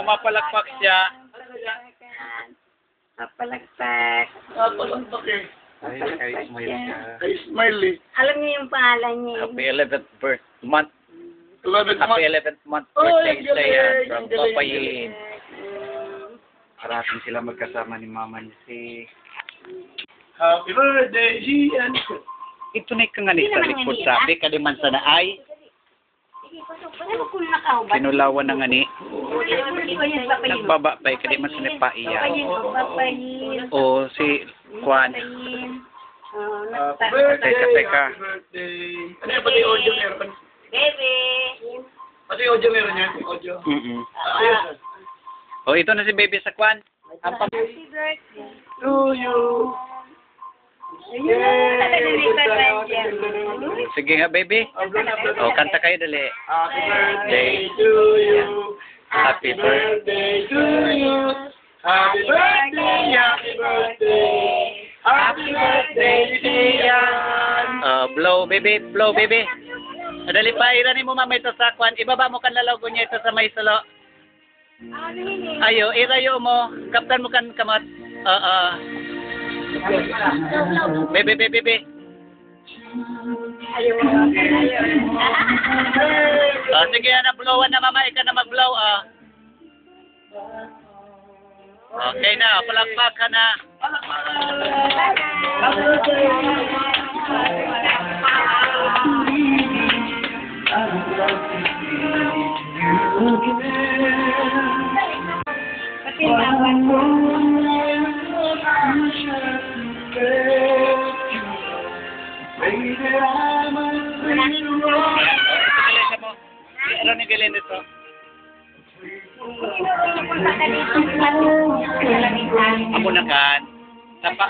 mapalakpak siya. Papalagpak. Papalagpak eh. Ay, smile siya. Kay Smiley. Alam niyo yung pangalan niya. Happy 11th birth month. 11 Happy months. 11th month Oh, birthday ang sa galing, yan. ang From galing, Papa ang galing. Yin. Parating sila magkasama ni Mama niya si... Happy birthday, Gian. Ito na yung nga sa likod sabi, kaliman sa na ay, Ano kung nakaubat? kinulawan na nga ni, Hindi ko yun papayin. nagbaba pa yung kaliman sa nipaiya. Papayin. O si Juan, Papayin. Happy Teka, birthday, teka. happy birthday. Ano yan, pati audio meron? Baby. Pati audio meron yan, audio. Ayos. O ito na si baby sa Juan. Happy birthday. To you. Sige nga baby. O kanta kayo dali. Happy birthday to you. Happy birthday to you. Happy birthday, happy birthday. Happy birthday, Gian. Blow baby, blow baby. Dali pa, iranin mo mama ito sa Juan. Ibaba mo kan lalago niya ito sa may salo. Ayo, irayo mo. Kaptan mo kan kamot. Baby, baby, baby. Sige na, blowan na mama. Ika na mag-blow, Okay na, palakpak ka na. Ano ni Galen ito? Amo na kan. Sapa.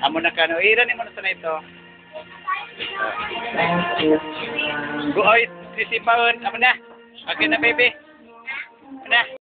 Amo na kan. O, iranin mo na sa na ito. Go, oy, sisipaon. Amo na. Okay na, baby.